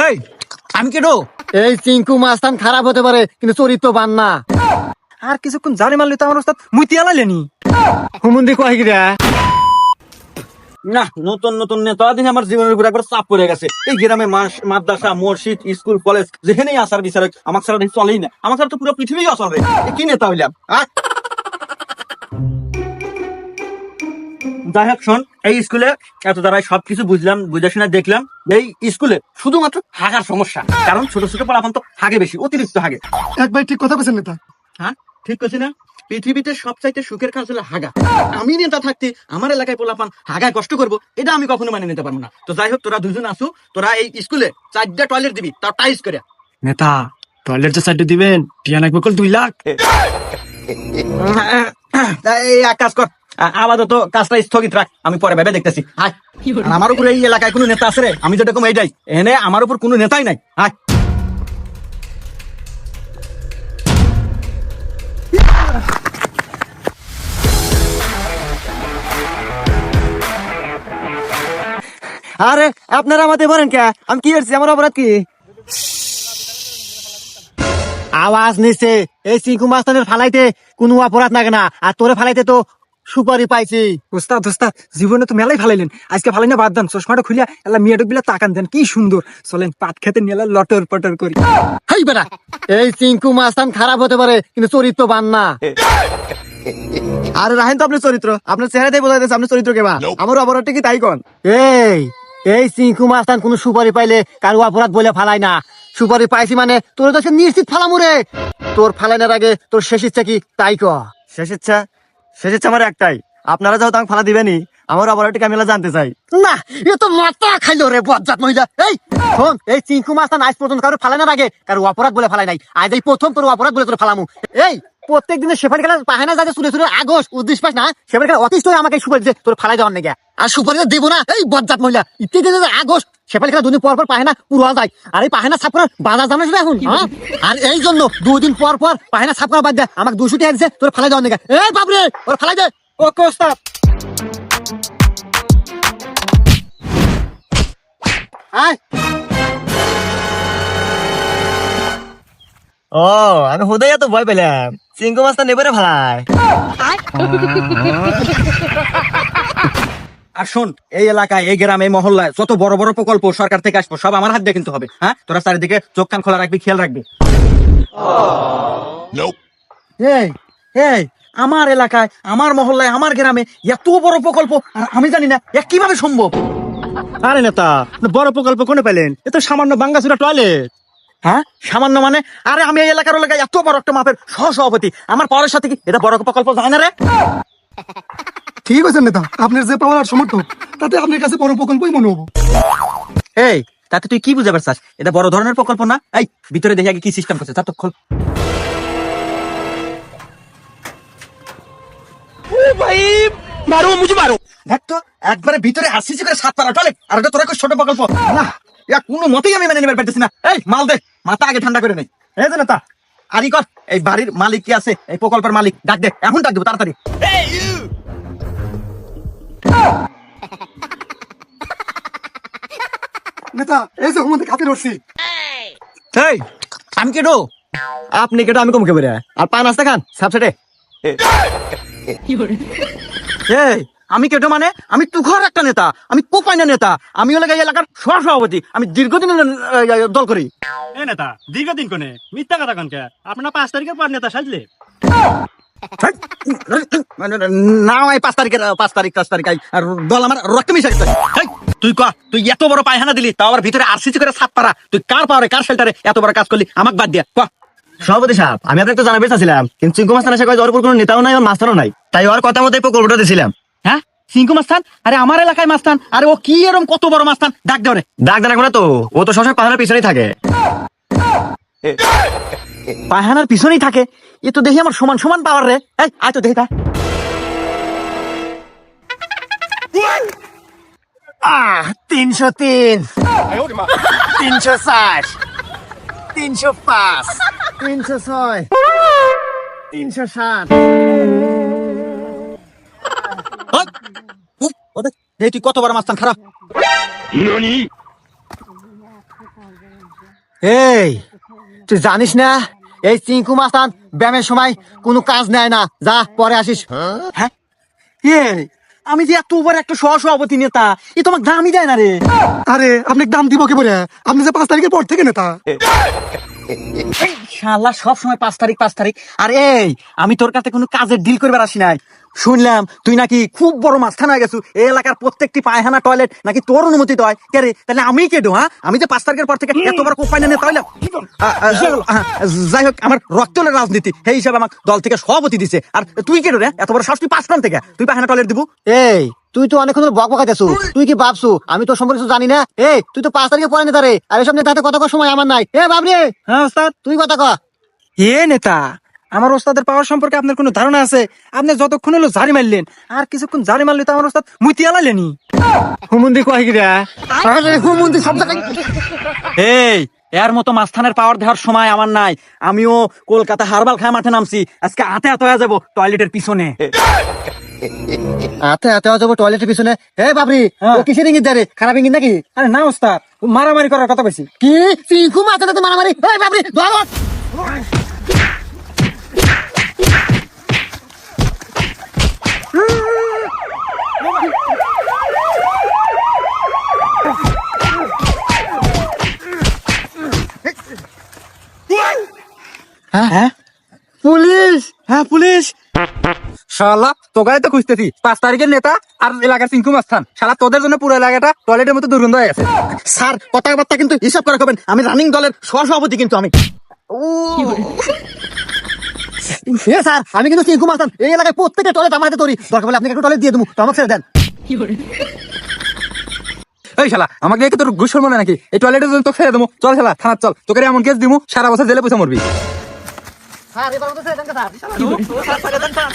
এই আমি কেডো? এই চিঙ্কু মাস্তান খারাপ হতে পারে কিন্তু চরিত্রবান না। আর কিছুক্ষণ জানি মারলি তো আমার ওস্তাদ মুইতি আলাইলেনি। হুমুন্দি কয় কি রে? না, নতুন নতুন নেতা দিন আমার জীবনের উপর একবার চাপ পড়ে গেছে। এই গ্রামে মাদ্রাসা, মসজিদ, স্কুল, কলেজ যেখানেই আসার বিচার আমার ছাড়া চলেই না। আমার ছাড়া তো পুরো পৃথিবী অচল রে। কি নেতা হইলাম? যাই হোক শোন, এই স্কুলে এত দ্বারাই সবকিছু বুঝলাম, বুঝে শুনে দেখলাম এই স্কুলে শুধুমাত্র হাগার সমস্যা। কারণ ছোট ছোট পোলাপান তো হাগে বেশি, অতিরিক্ত হাগে। একবার ঠিক কথা বলছেন নেতা। হ্যাঁ ঠিক করছি না? পৃথিবীতে সবচাইতে সুখের কাজ হলো হাগা। আমি নেতা থাকতে আমার এলাকায় পোলাপান হাগায় কষ্ট করবো, এটা আমি কখনো মানে নিতে পারবো না। তো যাই হোক, তোরা দুজন আসো, তোরা এই স্কুলে 4টা টয়লেট দিবি, তাও টাইস করে। নেতা টয়লেট যে সাইডে দিবেন টিয়া লাগবে কল 2 লাখ। এই এক কাজ কর, আপাতত কাজটা স্থগিত রাখ, আমি পরে ভেবে দেখতেছি। হাই, আমার উপর এই এলাকায় কোনো নেতা আছে রে? আমি যেরকম এইটাই, এনে আমার উপর কোনো নেতাই নাই। হাই, আরে আপনারা আমাদের বলেন কে? আমি কি করছি? আমার অপরাধ কি? আওয়াজ নিচ্ছে এই চিঙ্কু মাস্তানের ফালাইতে কোনো অপরাধ লাগে না, আর তোরে ফালাইতে তো সুপারি পাইছি। ওস্তাদ ওস্তাদ জীবনে তো মেলাই ফালাইলেন, আজকে ফালাই না বাদ দেন। চশমাটা খুলিয়া এলা মেয়েটক বিলা তাকান দেন, কি সুন্দর। চলেন পাট খেতে নিয়ে লটর পটর করি। হেই বেটা, এই চিঙ্কু মাস্তান খারাপ হতে পারে কিন্তু চরিত্রবান না। আরে রাহেন তো আপনার চরিত্র, আপনার চেহারাতেই বোঝা যাচ্ছে আপনার চরিত্র কেবা। আমার অপরাধটা কি তাই কন? এই চিঙ্কু মাস্তান কোন সুপারি পাইলে কারো অপরাধ বলে ফালাই না। সুপারি পাইছি মানে তোর তো নিশ্চিত ফালামু রে। তোর ফালানোর আগে তোর শেষ ইচ্ছা কি তাই ক। শেষ ইচ্ছা আমার একটাই, আপনারা যেহেতু আমাকে ফালা দিবেনি, আমার অপরাধটাকে আমি জানতে চাই। না, এ তো মাথা খাইলো রে বজ্জাত মহিলা। এই শোন, এই চিঙ্কু মাস্তান আজ পর্যন্ত কারো ফালানোর আগে কারো অপরাধ বলে ফালাই নাই। আজ এই প্রথম তোর অপরাধ বলে তোর ফালামু। এই প্রত্যেক দিনে সেফারি খেলার পাহানা যাতে চুরে চুরে আগস উদ্দেশ্য পাস না, সেফারি খেলা অতিষ্ঠ হয়ে আমাকে সুপারি দিয়ে তোর ফালাই দেওয়ার নেগে। আর সুপারি দেবো না, এই বজ্জাত মহিলা। ইত্যাদি আগস সেফারি খেলা 2 দিন পর পর পাহানা পুরো যায়। আর এই পাহানা সাপ করার বাজার জানাস না এখন? আর এই জন্য 2 দিন পর পর পাহানা সাপ করা বাদ দেয় আমাকে 200 টাকা দিচ্ছে তোর ফালাই দেওয়ার নেগে। এই বাপরে, ওর ফালাই দে। ওকে ওস্তাদ। ও আমি হুদাই তো ভয় পেলাম, চিঙ্কু মাস্তান নেবে ভাই। আর শোন, এই এলাকায়, এই গ্রামে, এই মহল্লায় যত বড় বড় প্রকল্প সরকার থেকে আসবো সব আমার হাত দিয়ে কিন্তু হবে। হ্যাঁ, তোরা চারিদিকে চোখ কান খোলা রাখবি, খেয়াল রাখবি। এই এই আমার এলাকায়, আমার মহল্লায়, আমার গ্রামে এত বড় প্রকল্প আর আমি জানি না এ কিভাবে সম্ভব। আরে নেতা, বড় প্রকল্প কোনে পেলেন? এ তো সামান্য বাঙ্গাচুরা টয়লেট। হ্যাঁ সামান্য মানে? আরে আমি এই এলাকার এলাকায় এত বড় একটা মাপের সহসভাপতি, আমার পাওয়ারের সাথে কি এটা বড় প্রকল্প যায় না রে? ঠিক আছে নেতা, আপনার যে পাওয়ার আর সমর্থক তাতে আপনার কাছে বড় প্রকল্পই মনে হবো। এই তাতে তুই কি বুঝাবার চাস? এটা বড় ধরনের প্রকল্প না? এই ভিতরে দেখে আগে কি সিস্টেম করছে, তা তো খোল। দেখ তো, একবারে ভিতরে আসিছি করে 7 পারা টয়লেট, আর এটা তোরা ছোট প্রকল্প না। এটা কোনো মতেই আমি মেনে নিবার পারতেছি না। এই মাল দে, মাথা আগে ঠান্ডা করে নেই। এই যে নেতা, আরি কর, এই বাড়ির মালিক কি আছে, এই প্রকল্পের মালিক ডাক দে, এখন ডাক দেবো তাড়াতাড়ি। নেতা, এই যে হুমন্দি খাতে রসি। এই আমি কেডো? আপনি কেটে আমি কমকে বেরে আর পান আসতে খান সাবসেটে। এই আমি কেটো মানে? আমি তুখর একটা নেতা, আমি কোপাইনা নেতা, আমি হলে এই এলাকার সভাপতি, আমি দীর্ঘদিন দল করি। এ নেতা দীর্ঘদিন কোনে মিথ্যা কথা কনকে? আপনারা 5 তারিখের পর নেতা সাজলে? না, এই 5 তারিখ আর দল আমার রক্ত মিশে গেছে। তুই ক, তুই এত বড় পায়খানা দিলি, তাও আবার ভিতরে আরসিসি করে 7 পারা, তুই কার পাওয়ারে, কার শেল্টারে এত বড় কাজ করলি? আমাকে বাদ দিয়া ক। সভাপতি সাহেব, আমি আপনাকে তো জানাবে চাচ্ছিলাম, কিন্তু চিঙ্কু মাস্তান এসে কয় ওর উপর কোনো নেতাও নাই, ওর মাস্টারও নাই, তাই ওর কথা মতো প্রকল্পটা দিয়েছিলাম। হ্যাঁ চিঙ্কু মাস্তান? আরে আমার এলাকায় মাস্তান, আরে ও কি এরকম কত বড় মাস্তান? ডাক দেওয়ারে। ডাক দেন না তো, ও তো সবসময় পাহাড়ের পিছনেই থাকে। পায়খানার পিছনেই থাকে? এ তো দেখি আমার সমান সমান পাওয়ার রে। এই আয় তো দেখি তা। 303, 304, 305, 306, 307। তুই কত বড় মাস্তান? খারাপ। এই তুই জানিস না এই চিঙ্কু মাস্তান ব্যায়ামের সময় কোনো কাজ নেয় না, যা পরে আসিস। হ্যাঁ এই আমি যে এত বড় একটা সহসভাপতি নেতা, এ তোমাকে দামই দেয় না রে। আরে আপনি দাম দিব কি বলে? আপনি যে 5 তারিখের পর থেকে নেতা। শালা সব সময় 5 তারিখ। আর এই আমি তোর কাছে কোনো কাজের ডিল করবার আসি নাই। শুনলাম তুই নাকি খুব বড় মাস্তান হয়ে গেছো, এই এলাকার প্রত্যেকটি পায়খানা টয়লেট নাকি তোর অনুমতি দেয়। কে রে, তাহলে আমি কেডো? হ্যাঁ, আমি যে 5 তারিখের পর থেকে এত বড় কোপাইনা নেতা হইলাম। যাই হোক, আমার রক্ত হলো রাজনীতি, সেই হিসাবে আমাকে দল থেকে সভাপতি দিছে। আর তুই কেডো রে, এত বড় সাহস তুই 5 টান থেকে তুই পায়খানা টয়লেট দিব? এই তুই তো অনেকক্ষণ বক বকাইতেছু, তুই কি ভাবছু আমি তোর সম্পর্কে কিছু জানি না? এই তুই তো 5 তারিখে পরে নেতা রে, আর এসব নেতাতে কথা কর সময় আমার নাই। এ বাবরে, হ্যাঁ ওস্তাদ। তুই কথা ক। এ নেতা, আমার ওস্তাদের পাওয়ার সম্পর্কে আপনার কোনো ধারণা আছে? আপনি যতক্ষণ হলো জারি মারলেন, আর কিছুক্ষণ জারি মারলে তো আমার ওস্তাদ মুতি আলালেনি। হুমুন্দি কয় কি রে? আরে হুমুন্দি শব্দটা এই এর মতো মাস্তানের পাওয়ার দেওয়ার সময় আমার নাই। আমিও কলকাতা হারবাল খায় মাঠে নামছি, আজকে হাতে হাতে হয়ে যাবো টয়লেটের পিছনে। হাতে হাতে যাবো টয়লেটের পিছনে। হে বাবরি, ও কিসের ইঙ্গিত দেয় রে? খারাপ ইঙ্গিত নাকি? আরে না ওস্তাদ, মারামারি করার কথা কইছি। কি চিঙ্কু মাথাটা তো মারামারি? এই বাবরি ধর। হ্যাঁ পুলিশ! হ্যাঁ পুলিশ। শালা তোগাই তো খুঁজতেছি 5 তারিখের নেতা আর এলাকার চিঙ্কু মাস্তান। শালা তোদের জন্য পুরো এলাকাটা টয়লেটের মতো দুর্গন্ধ হয়ে গেছে। স্যার, কথাবার্তা কিন্তু হিসাব করে খাবেন। আমি রানিং দলের সহসভাপতি, কিন্তু আমি এ স্যার, আমি কিন্তু চিঙ্কু মাস্তান, এই এলাকায় প্রত্যেকটা টয়লেট আমার হাতে তৈরি। দরকার বলে আপনাকে একটু টয়লেট দিয়ে দেবো, তো আমাকে ছেড়ে দেন। এই শালা, আমাকে দেখে তোর ঘুষ মনে নাকি? এই টয়লেটের জন্য তো ছেড়ে দেবো। চল শালা থানা চল, তোকে এমন কেস দিমু সারা বছর জেলে পয়সা মরবি। স্যার এবার মতো ছেড়ে দেন স্যার।